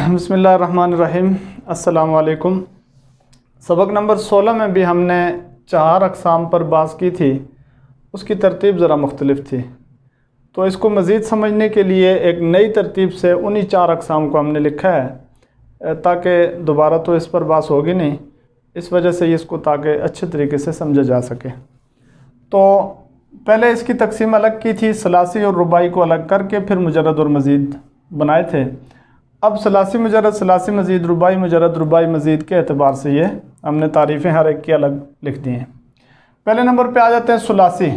बिस्मिल्लाहिर्रहमानिर्रहीम। अस्सलाम वालेकुम। सबक नंबर 16 में भी हमने 4 अक़साम पर बात की थी, उसकी तरतीब ज़रा मुख्तलिफ थी। तो इसको मज़ीद समझने के लिए एक नई तरतीब से उन्हीं 4 अक़साम को हमने लिखा है, ताकि दोबारा तो इस पर बात होगी नहीं, इस वजह से इसको ताकि अच्छे तरीके से समझा जा सके। तो पहले इसकी तकसीम अलग की थी, सलासी और रुबाई को अलग करके फिर मुजर्रद और मज़ीद बनाए थे। अब सलासी मुजर्रद, सलासी मज़ीद, रुबाई मुजर्रद, रुबाई मज़ीद के एतबार से ये हमने तारीफ़ें हर एक की अलग लिख दी हैं। पहले नंबर पे आ जाते हैं सुलासी।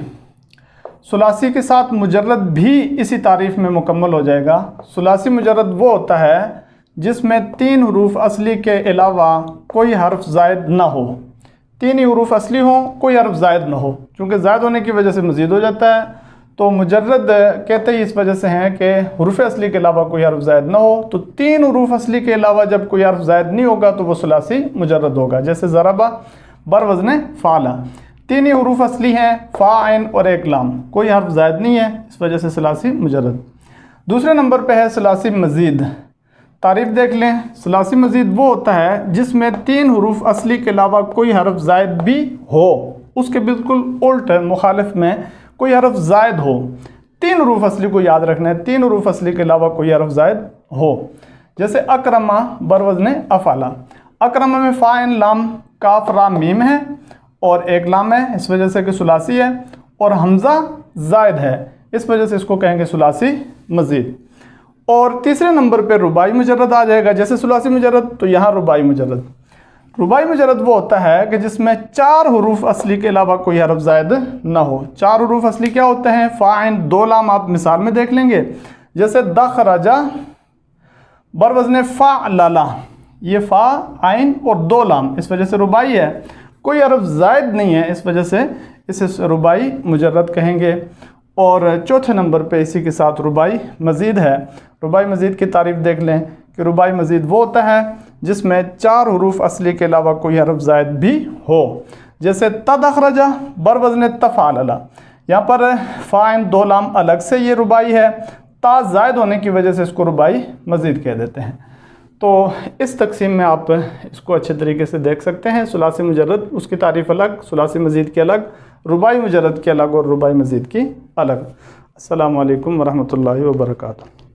सुलासी के साथ मुजर्रद भी इसी तारीफ़ में मुकम्मल हो जाएगा। सुलासी मुजर्रद वो होता है जिसमें 3 हरूफ असली के अलावा कोई हर्फ ज़ायद ना हो। 3 ही हरूफ असली हों, कोई हर्फ ज़ायद ना हो। चूँकि ज़ायद होने की वजह से मज़ीद हो जाता है, तो मुजर्रद कहते ही इस वजह से हैं कि हरूफ असली के अलावा कोई हर्फ ज़ायद ना हो। तो 3 हरूफ असली के अलावा जब कोई हर्फ ज़ायद नहीं होगा तो वो सुलासी मुजर्रद होगा। जैसे ज़रबा बर वज़न फ़ाला, 3 ही हरूफ असली हैं, फ़ा, ऐन और एक लाम, कोई हर्फ ज़ायद नहीं है, इस वजह से सुलासी मुजर्रद। दूसरे नंबर पे है सुलासी मज़ीद। तारीफ़ देख लें। सुलासी मज़ीद वो होता है जिसमें 3 हरूफ असली के अलावा कोई हर्फ ज़ायद भी हो, उसके बिल्कुल उल्ट मुखालिफ में कोई हर्फ ज़ायद हो। 3 हरूफ असली को याद रखना है, 3 हरूफ असली के अलावा कोई हर्फ ज़ायद हो। जैसे अकरमा बर वज़न अफ़ाला, अकरमा में फ़ा, ऐन, लाम, काफ, रा, मीम है और एक लाम है, इस वजह से कि सुलासी है, और हमज़ा ज़ायद है, इस वजह से इसको कहेंगे सुलासी मज़ीद। और तीसरे नंबर पे रुबाई मुजर्रद आ जाएगा। जैसे सुलासी मुजर्रद, तो यहाँ रुबाई मुजर्रद। रुबाई मुजर्रद वो होता है कि जिसमें 4 हरूफ असली के अलावा कोई हर्फ ज़ायद ना हो। 4 हरूफ असली क्या होते हैं? फ़ा, ऐन, 2 लाम। आप मिसाल में देख लेंगे, जैसे दखरजा बर वज़न फ़अलला, ये फ़ा, ऐन और 2 लाम, इस वजह से रुबाई है, कोई हर्फ ज़ायद नहीं है, इस वजह से इसे रुबाई मुजर्रद कहेंगे। और चौथे नंबर पे इसी के साथ रुबाई मज़ीद है। रुबाई मज़ीद की तारीफ़ देख लें कि रुबाई मज़ीद वो होता है जिसमें 4 हरूफ असली के अलावा कोई हर्फ ज़ायद भी हो। जैसे तदखरजा बर वज़न तफ़अलला, यहाँ पर फ़ा, ऐन, 2 लाम अलग से ये रुबाई है, ता ज़ायद होने की वजह से इसको रुबाई मज़ीद कह देते हैं। तो इस तकसीम में आप इसको अच्छे तरीके से देख सकते हैं। सुलासी मुजर्रद उसकी तारीफ़ अलग, सुलासी मज़ीद की अलग, रुबाई मुजर्रद की अलग और रुबाई मज़ीद की अलग। अस्सलामु अलैकुम वरहमतुल्लाहि वबरकातुहू।